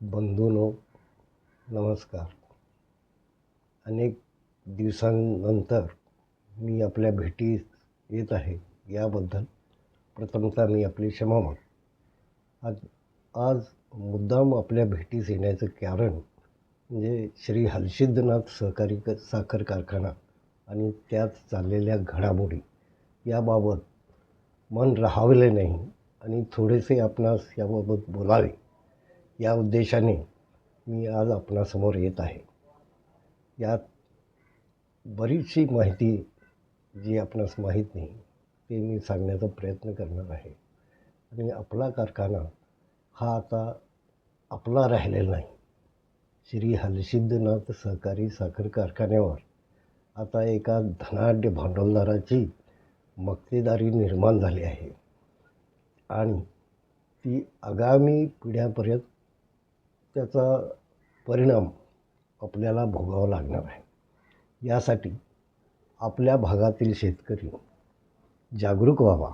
बंधूंनो, नमस्कार. अनेक दिवसांनंतर मी आपल्या भेटीस येत आहे, याबद्दल प्रथमतः मी आपली क्षमा मागतो. आज मुद्दाम आपल्या भेटीस येण्याचं कारण म्हणजे श्री हलसिद्धनाथ सहकारी साखर कारखाना आणि त्यात चाललेल्या घडामोडी याबाबत मन राहावले नाही आणि थोडेसे आपणास याबाबत बोलावे या उद्देशाने मी आज आपणासमोर येत आहे. यात बरीचशी माहिती जी आपणास माहीत नाही ते मी सांगण्याचा प्रयत्न करणार आहे. आणि आपला कारखाना हा आता आपला राहिलेला नाही. श्री हलसिद्धनाथ सहकारी साखर कारखान्यावर आता एका धनाढ्य भांडवलदाराची मक्तेदारी निर्माण झाली आहे आणि ती आगामी पिढ्यापर्यंत त्याचा परिणाम आपल्याला भोगावा लागणार आहे. यासाठी आपल्या भागातील शेतकरी जागरूक व्हावा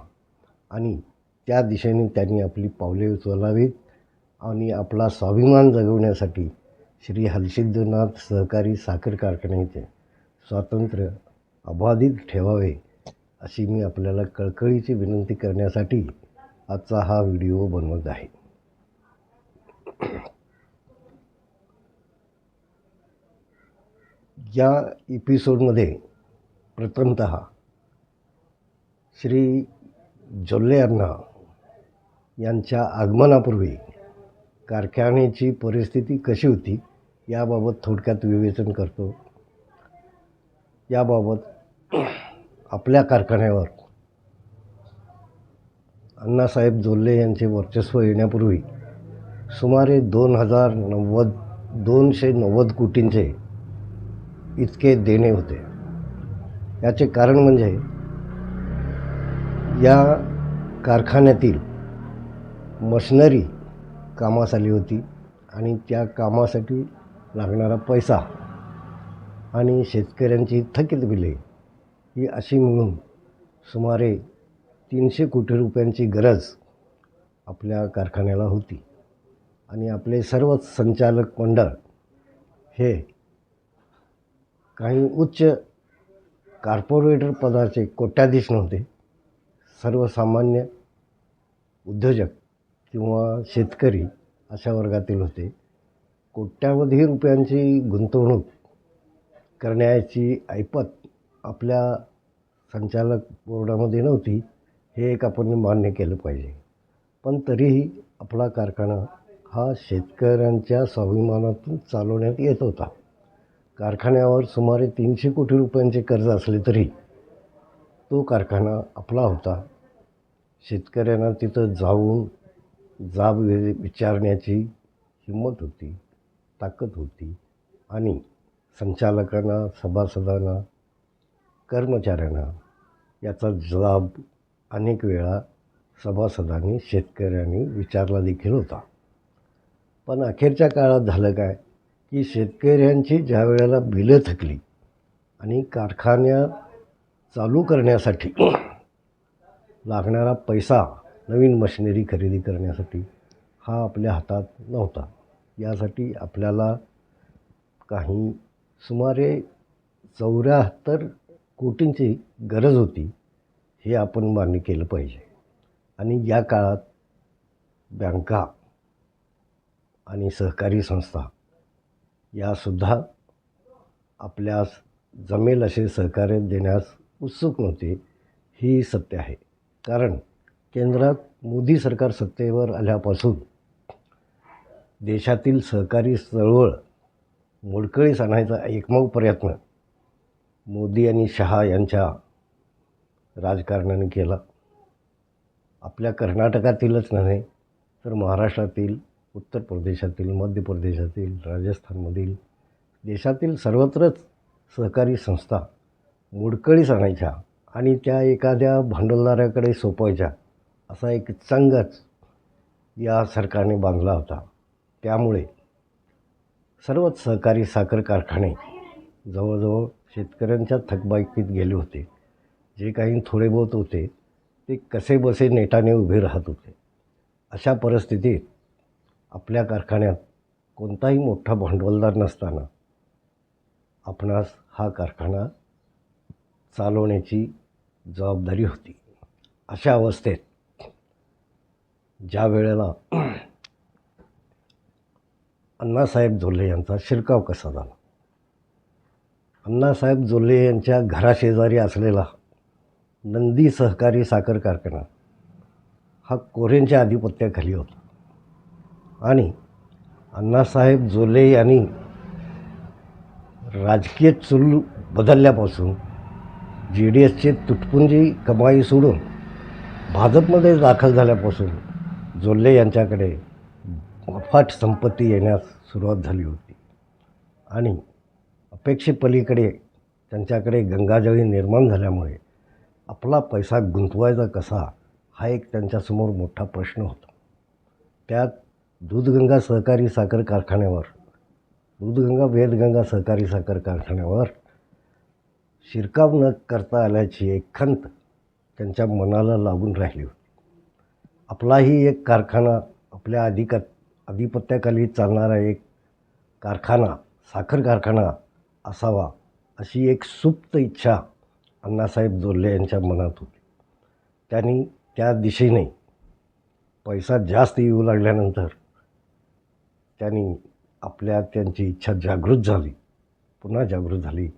आणि त्या दिशेने त्यांनी आपली पावले उचलावीत आणि आपला स्वाभिमान जगवण्यासाठी श्री हलसिद्धनाथ सहकारी साखर कारखान्याचे स्वातंत्र्य अबाधित ठेवावे अशी मी आपल्याला कळकळीची विनंती करण्यासाठी आजचा हा व्हिडिओ बनवत आहे. या एपिसोडमध्ये प्रथमतः श्री जोल्ले अण्णा यांच्या आगमनापूर्वी कारखान्याची परिस्थिती कशी होती याबाबत थोडक्यात विवेचन करतो. याबाबत आपल्या कारखान्यावर अण्णासाहेब जोल्ले यांचे वर्चस्व येण्यापूर्वी सुमारे 290 कोटींचे इतके देणे होते. याचे कारण म्हणजे या कारखान्यातील मशिनरी कामास आली होती आणि त्या कामासाठी लागणारा पैसा आणि शेतकऱ्यांची थकीत बिले ही अशी मिळून सुमारे 300 कोटी रुपयांची गरज आपल्या कारखान्याला होती. आणि आपले सर्व संचालक मंडळ हे काही उच्च कॉर्पोरेटर पदाचे कोट्याधीश नव्हते. सर्वसामान्य उद्योजक किंवा शेतकरी अशा वर्गातील होते. कोट्यावधी रुपयांची गुंतवणूक करण्याची ऐपत आपल्या संचालक बोर्डामध्ये नव्हती, हे एक आपण मान्य केलं पाहिजे. पण तरीही आपला कारखाना हा शेतकऱ्यांच्या स्वाभिमानातून चालवण्यात येत होता. कारखान्यावर सुमारे 300 कोटी रुपयांचे कर्ज असले तरी तो कारखाना आपला होता. शेतकऱ्यांना तिथं जाऊन जाब विचारण्याची हिंमत होती, ताकद होती आणि संचालकांना, सभासदांना, कर्मचाऱ्यांना याचा जबाब अनेक वेळा सभासदांनी, शेतकऱ्यांनी विचारला देखील होता. पण अखेरच्या काळात झालं काय की शेतकऱ्यांची ज्या वेळेला बिलं थकली आणि कारखान्या चालू करण्यासाठी लागणारा पैसा, नवीन मशिनरी खरेदी करण्यासाठी हा आपल्या हातात नव्हता. यासाठी आपल्याला काही सुमारे 74 कोटींची गरज होती, हे आपण मान्य केलं पाहिजे. आणि या काळात बँका आणि सहकारी संस्था यासुद्धा आपल्यास जमेल असे सहकार्य देण्यास उत्सुक नव्हते, ही सत्य आहे. कारण केंद्रात मोदी सरकार सत्तेवर आल्यापासून देशातील सहकारी चळवळ मोडकळीस आणायचा एकमेव प्रयत्न मोदी आणि शहा यांच्या राजकारणाने केला. आपल्या कर्नाटकातीलच नव्हे तर महाराष्ट्रातील, उत्तर प्रदेशातील, मध्य प्रदेशातील, राजस्थानमधील, देशातील सर्वत्रच सहकारी संस्था मोडकळीस आणायच्या आणि त्या एखाद्या भांडवलदाराकडे सोपवायच्या असा एक चंगच या सरकारने बांधला होता. त्यामुळे सर्वच सहकारी साखर कारखाने जवळजवळ शेतकऱ्यांच्या थकबाकीत गेले होते. जे काही थोडे बहुत होते ते कसेबसे नेटाने उभे राहत होते. अशा परिस्थितीत आपल्या कारखान्यात कोणताही मोठा भांडवलदार नसताना आपणास हा कारखाना चालवण्याची जबाबदारी होती. अशा अवस्थेत ज्या वेळेला अण्णासाहेब जोल्ले यांचा शिरकाव कसा झाला. अण्णासाहेब जोल्ले यांच्या घराशेजारी असलेला नंदी सहकारी साखर कारखाना हा कोरेंच्या आधिपत्याखाली होता आणि अण्णासाहेब जोल्ले यांनी राजकीय चूल बदलल्यापासून JDSचे तुटपुंजी कमाई सोडून भाजपमध्ये दाखल झाल्यापासून जोल्ले यांच्याकडे अफाट संपत्ती येण्यास सुरुवात झाली होती आणि अपेक्षेपलीकडे त्यांच्याकडे गंगाजळी निर्माण झाल्यामुळे आपला पैसा गुंतवायचा कसा हा एक त्यांच्यासमोर मोठा प्रश्न होता. त्यात दूधगंगा सहकारी साखर कारखान्यावर दूधगंगा वेदगंगा सहकारी साखर कारखान्यावर शिरकाव न करता आल्याची एक खंत त्यांच्या मनाला लागून राहिली होती. आपलाही एक कारखाना आपल्या आधिपत्याखाली चालणारा एक कारखाना साखर कारखाना असावा अशी एक सुप्त इच्छा अण्णासाहेब जोल्ले यांच्या मनात होती. त्यांनी त्या दिशेने पैसा जास्त येऊ लागल्यानंतर त्यांची इच्छा पुन्हा जागृत झाली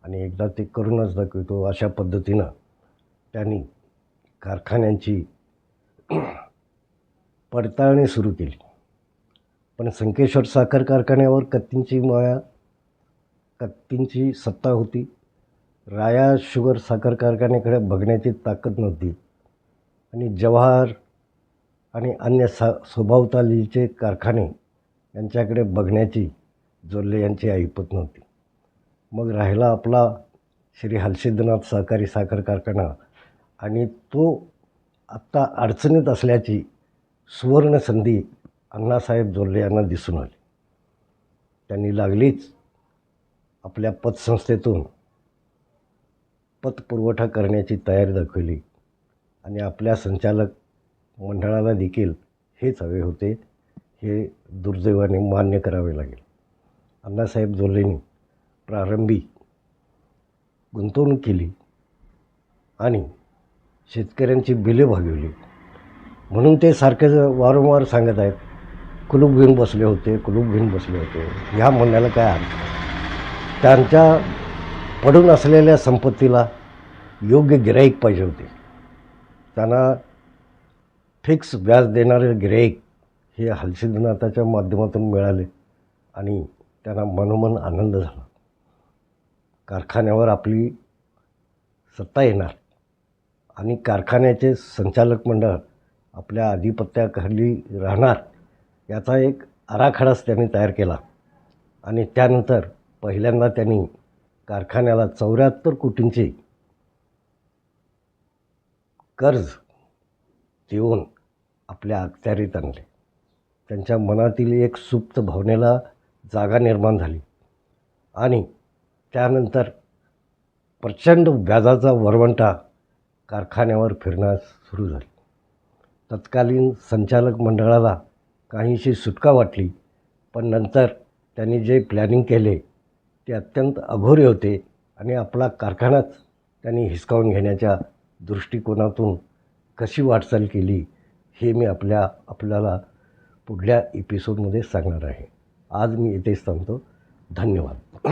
आणि एकदा ते करूनच दाखवतो अशा पद्धतीनं त्यांनी कारखान्यांची पडताळणी सुरू केली. पण संकेश्वर साखर कारखान्यावर कत्तींची सत्ता होती. राया शुगर साखर कारखान्याकडे बघण्याची ताकद नव्हती आणि जवाहर आणि अन्य सभोवतालीचे कारखाने यांच्याकडे बघण्याची जोल्ले यांची ऐपत नव्हती. मग राहिला आपला श्री हलसिद्धनाथ सहकारी साखर कारखाना आणि तो आत्ता अडचणीत असल्याची सुवर्ण संधी अण्णासाहेब जोल्ले यांना दिसून आली. त्यांनी लागलीच आपल्या पतसंस्थेतून पतपुरवठा करण्याची तयारी दाखवली आणि आपल्या संचालक मंडळाला देखील हेच हवे होते. हे दुर्दैवाने मान्य करावे लागेल. अण्णासाहेब जोल्लेंनी प्रारंभी गुंतवणूक केली आणि शेतकऱ्यांची बिले भागवली. म्हणून ते सारखे वारंवार सांगत आहेत कुलूप घेऊन बसले होते. ह्या म्हणण्याला काय अर्थ नाही. त्यांच्या पडून असलेल्या संपत्तीला योग्य गिऱ्हाईक पाहिजे होते. त्यांना फिक्स व्याज देणारे गिऱ्हाईक हे हलसिद्धनाथाच्या माध्यमातून मिळाले आणि त्यांना मनोमन आनंद झाला. कारखान्यावर आपली सत्ता येणार आणि कारखान्याचे संचालक मंडळ आपल्या आधिपत्याखाली राहणार याचा एक आराखडाच त्यांनी तयार केला आणि त्यानंतर पहिल्यांदा त्यांनी कारखान्याला 74 कोटींचे कर्ज देऊन आपल्या अखत्यारीत आणले. त्यांच्या मनातील एक सुप्त भावनेला जागा निर्माण झाली आणि त्यानंतर प्रचंड व्याजाचा वरवंटा कारखान्यावर फिरण्यास सुरू झाली. तत्कालीन संचालक मंडळाला काहीशी सुटका वाटली, पण नंतर त्यांनी जे प्लॅनिंग केले ते अत्यंत अघोरी होते आणि आपला कारखानाच त्यांनी हिसकावून घेण्याच्या दृष्टिकोनातून कशी वाटचाल केली हे मी आपल्याला पुढल्या एपिसोडमध्ये सांगणार आहे. आज मी इथेच थांबतो. धन्यवाद.